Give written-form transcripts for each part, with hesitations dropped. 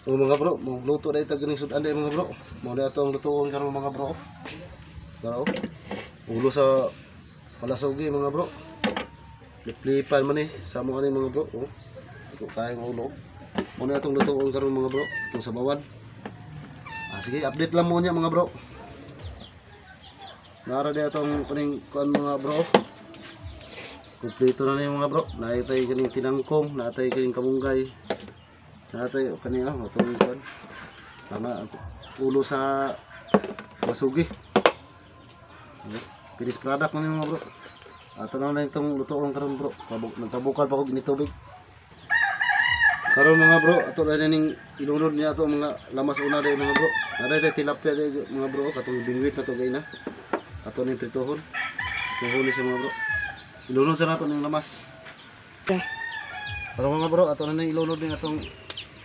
So mga bro, magluto na itag ganing sudan day mga bro. Mao na atong lutuon karon mga bro. Bro. Ulo sa palasugi mga bro. Liplipan man sama ani mga bro. Oh. Ito kayang ulo. Mao na atong lutuon karon mga bro. Itong sabawan. Sige, update lang mo niya mga bro. Nara di atong kuning kuan mga bro. Kumpleto na yung mga bro. Naitay kaning tinangkong, naitay kaning kamunggay. Naitay kani atong kuan. Tama ulo sa masugi. Finished product man yung mga bro. Ato na itong lutoon karon bro. Nagpabukal pa ko ginitubig. Karon mga bro, ato na ning ilunod niya ato mga lamas una day mga bro. Naday tilapia day mga bro, katong bingwit na to gay na. Ato ning prituhon. Tuhuli sa mga bro. Ilunod sa nato ning lamas. Karon mga bro, ato na ning ilunod ning atong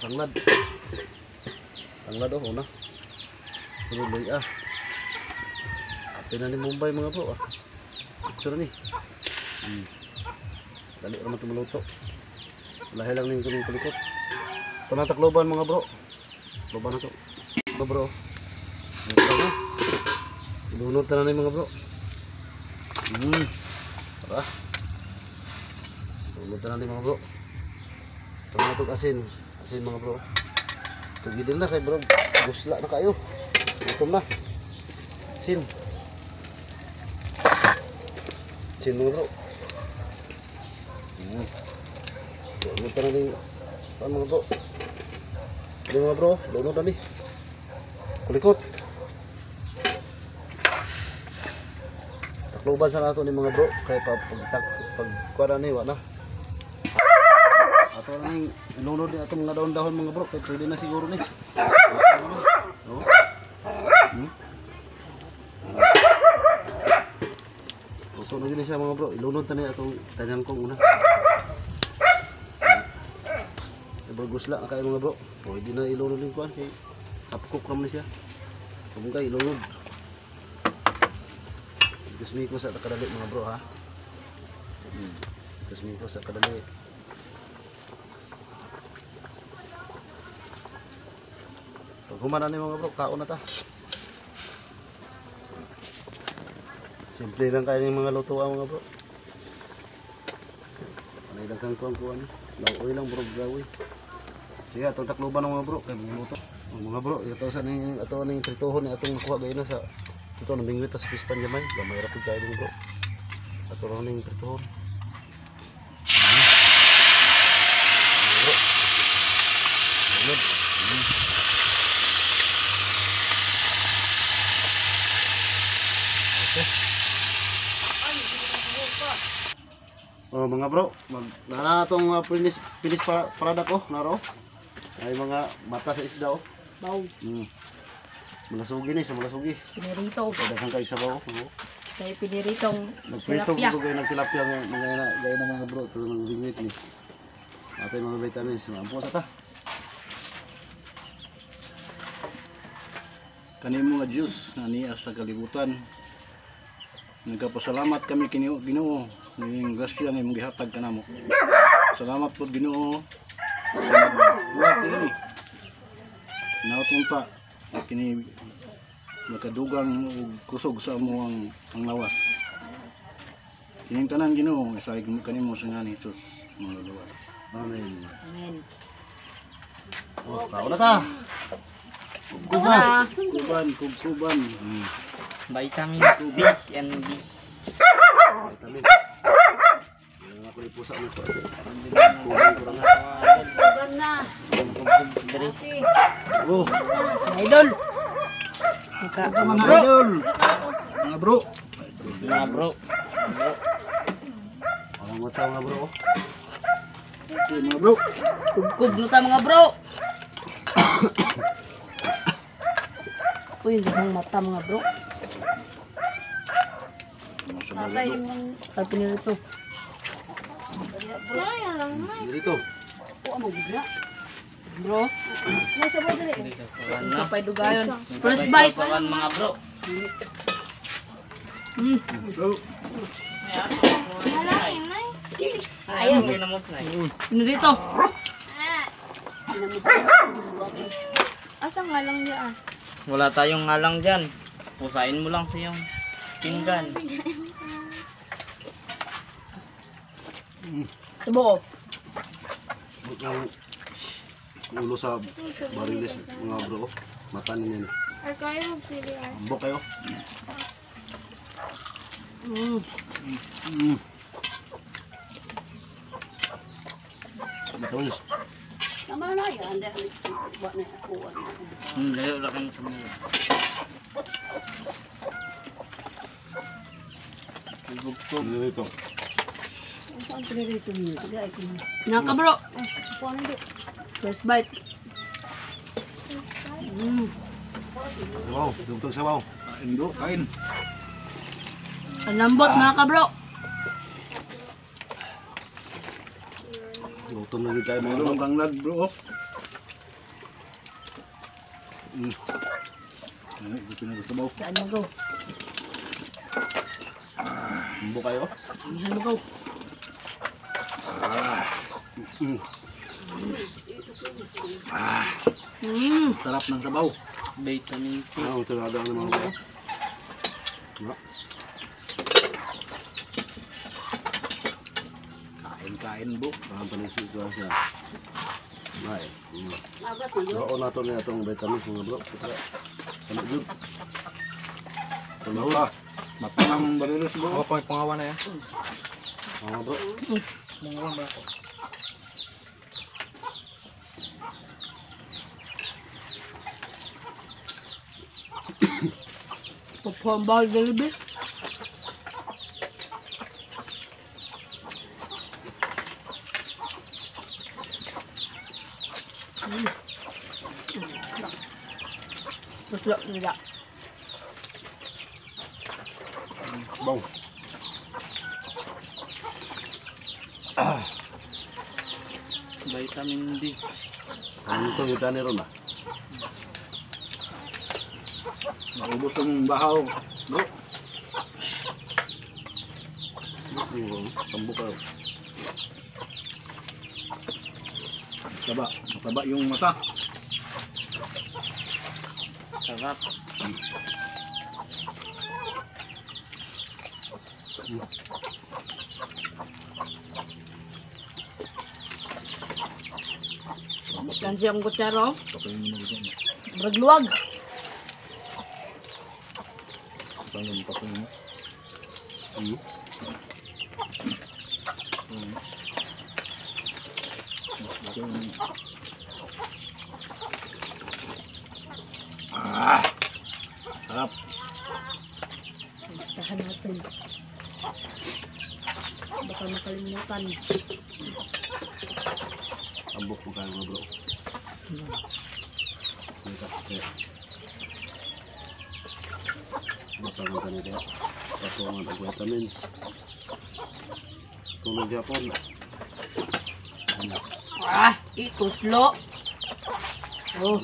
tanglad. Tanglad una. Sunod loy Ate na ni Mumbai mga bro. Sure ni. Dali ra man tumuluto. Lahi lang ning kuning kulikot. Ito na takloban mga bro. Takloban na to. Mga bro. Ilunod na ni mga bro. Tara. Ilunod na ni mga bro. Ito na to asin. Asin mga bro. Tugidin na kay bro. Gusla na kayo. Gutom na. Asin. Asin mga bro. Lunod na rin mga bro. Ini mga bro, lunod na rin kulikot. Takluban sa nato ni mga bro. Kaya pagkuha na wala. Ato na rin lunod ni atong nadahon-dahon mga bro. Kaya pwede na siguro ni. Ito na gini siya mga bro. Ilunod na rin atong tanyangkong una. Bagusla na kayo mga bro. Pwede na ilunod yung kuhan kay half-cook naman siya. Kung kayo ilunod. Kusmi ko sa kadali mga bro ha. Kusmi ko sa kadali. Pag humana na mga bro, kaon na ta. Simple lang kayo ng mga lutuan mga bro. Panay dagang kuhan. Lauoy lang bro gawi. Sige, atong takluban ng mga bro kay bumuto. Mga bro, ito sa ning ato ning prituhon ni atong nakuha gayna sa ito nang bingwit sa pispan gamay. Gamay ra pud kayo mga bro. Ato lang ning prituhon. Bro. Lunod. Okay. Oh mga bro, nana atong finish product ko naro. Ay mga mata sa isda oh. Baw. Malasugi ni sa malasugi. Pinirito. Daghang kay sabaw. Kay piniritong Nagprito ko gay nagtilapia gay na mga bro to ng bingwit ni. Ato mga vitamins, ampo sa ta. Kanimo nga juice na niya sa kalibutan. Nagpasalamat kami Ginoo. Ning grasya nga imong gihatag kanamo. Salamat pud Ginoo. Buhat ini. Nautunta kini makadugang og kusog sa amo ang lawas. Kining tanan Ginoo sa kanimo sa ngalan ni Hesus mga lawas. Amen. Amen. Oh, kaon na ta. Kuban. Vitamin C and D. Vitamin. Yang ako ipusa mo to. Tugan na. Oh, Idol. Mga idol. Mga bro. Mga bro. ang mata mga bro. Okay, mga bro. Kubkub na ta mga bro. Uy, hindi mata mga bro. Tatay yung pinirito. Dito. Oo, mag-bigla. Bro. Nasa ba dali? Hindi sa sawan Ang na. kapay dugayon. First bite. Sawan mga bro. Bro. Ayaw. Pinamos na. Pinirito. Asa nga lang yan? Wala tayong ngalang dyan. Pusain mo lang sa iyong pinggan. Tubo. Ang ulo sa barilis mga bro. Mata ninyo. Ay, kaya magsili ay. Ambok kayo. Matamis. Tama na yan. Buat na ako. Layo lang kayo sa mga. Tugtog. Dito. Saan pinirito niyo? Naka bro. First bite. Wow, dugtog sa wow. Kain bro, kain. Ang lambot mga kabro. Gutom na din tayo mga Meron bro. ang tanglad bro. Ay, gusto na gusto mo. Saan mo go? Ambok kayo. Saan mo go? Sarap ng sabaw. Vitamin C. Ang tunada ng mga bro. Kain bro. Ang panisip ko siya. Ay. Oo na ito na itong vitamins mga bro. Ano yun? Sabaw ka. Matang barilis bro. Ako pang pangawa na yan. Mga bro. Pangawa ba ako? Papambal dalabi. Tuslok nila. Bang. Vitamin D. Ano ito yung tani ron ah? Maubos ang bahaw. Bro. Tambok kayo. Mataba. Mataba yung mata. Sarap. Yan siyang kutsaro. Papayin mo na dito. Bragluwag. Papayin mo. Papayin mo. Sarap. Tahan natin. Baka makalimutan. Tambok mo kayo mga bro. Matang ka nito. Patungan ang vitamins. Tulog yapon. Ikuslo. Oh.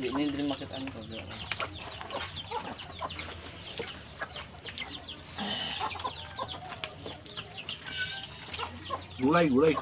Hindi na din makita ano ko. Gulay, gulay.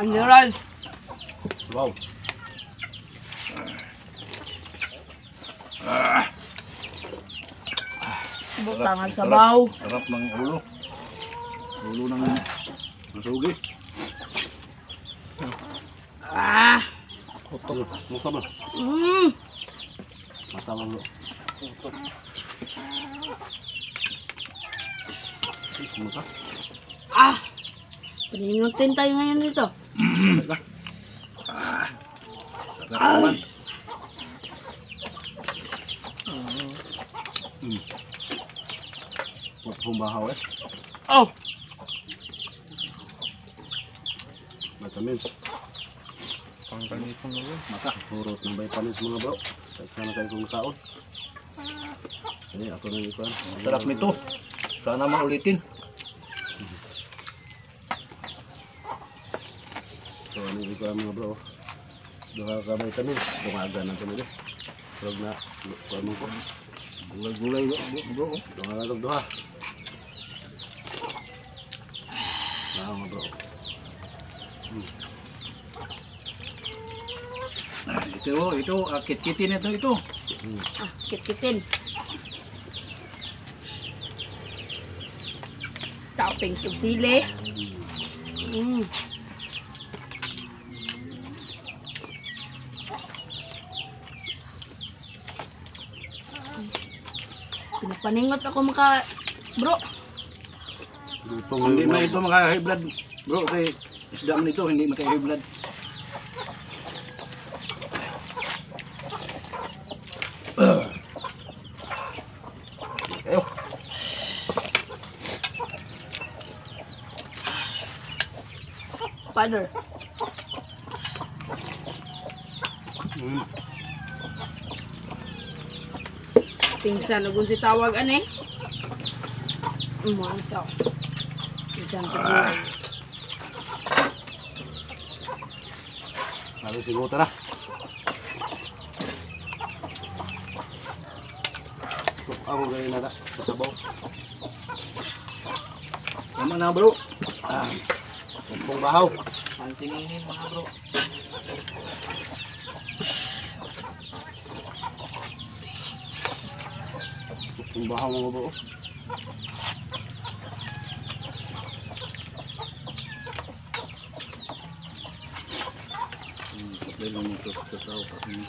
Ang liral. Wow. Butangan sa baw. Sarap ng ulo. Ulo ng masugi. Muka ba? Mata lang bro. Muka? Paningutin tayo ngayon dito. Sarap naman. Pumbahaw eh. Oh. Vitamins. Ang kalipon na yun. Mata. Purot ng vitamins mga bro. Kahit na kayo kung nakaon. Ini ako nang ikuan. Sarap nito. Sana maulitin. So ano ikuan mga bro. Duha ka vitamins. Dungagan na ito nila. Pero na, kuan mo ko. Gulay-gulay bro. Dunga na ito duha. Mga bro. Ito, kit-kitin ito. Ah, kit-kitin. Topping sa sili. Pinapaningot ako maka bro. Lutong Hindi man ito maka-high blood. Bro, kay isda man ito, hindi maka-high blood. Ayo. Father. Pingsan agun si tawag ani. Mo isa. Pingsan ko. Lalu siguro na. Ako gawin na sasabaw. Tama na bro. Kumpong bahaw. Ang tininin mga bro. Kumpong bahaw mga bro. Supply mo ito sa tao kasi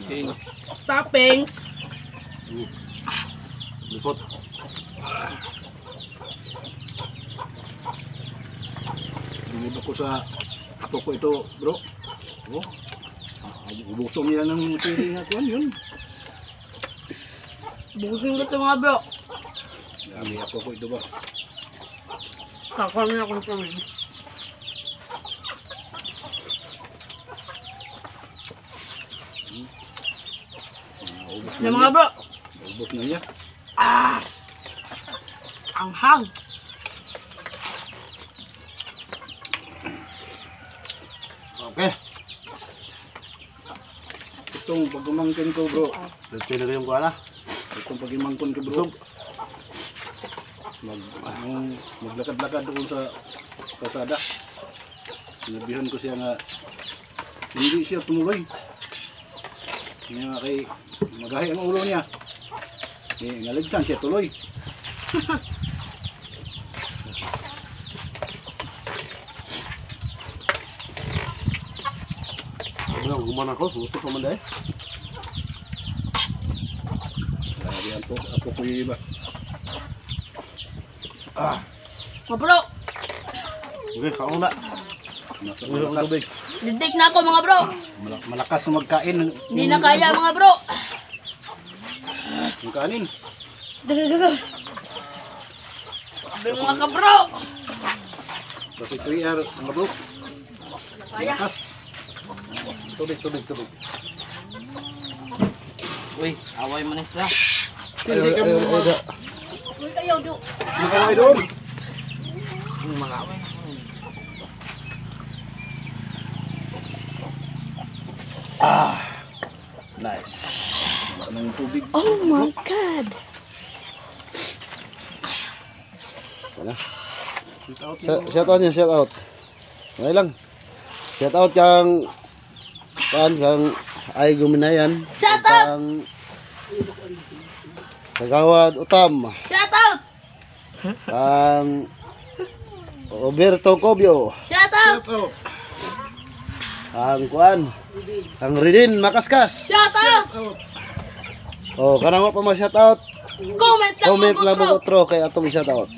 Change. Topping. Likot. binibak ko sa apo ko ito bro. Oh. Ubusong nila ng sili nga kuan yun. Bukusin ko ito mga bro. Dami apo ko ito ba. Kakal na akong tawin. Ubus Na mga bro. Ubus na niya. Ah! Ang hang. Okay. Itong pagumangkin ko bro. Dito na yung kuala. Itong pagimangkon ko bro. Maglakad-lakad doon sa kalsada. Sinabihan ko siya nga hindi siya tumuloy. Nga kay magahi ang ulo niya. Ngaligsan siya tuloy. Ano, gumawa ako. Utok naman dahil. Lagi apo ko yung iba. Mga bro. Okay, kaong na. Nasa Uy, ang tubig. Didik na ako mga bro. malakas na magkain. Hindi na kaya mga bro. Yung kanin. Daga. Mga ka bro. Kasi 3 hours mga bro. Kaya. Malakas. Tubig. Uy, away manis na. Hindi ka mo Uy kayo do. makaway doon. Mga away. Nice. Wala ng tubig. Oh my God. Wala. Shout out niya, shout out. Ngayon lang. Shout out kang ay guminayan. Shout out! Kang Kagawad Utam. Shout out. Kang Roberto Cobio. Shout out. Ang kuan. Ang Ridin Makaskas. Shout out. Oh, kanang wa pa ma shout out. Comment lang Comment mga lang bro. mo otro kay atong shout out.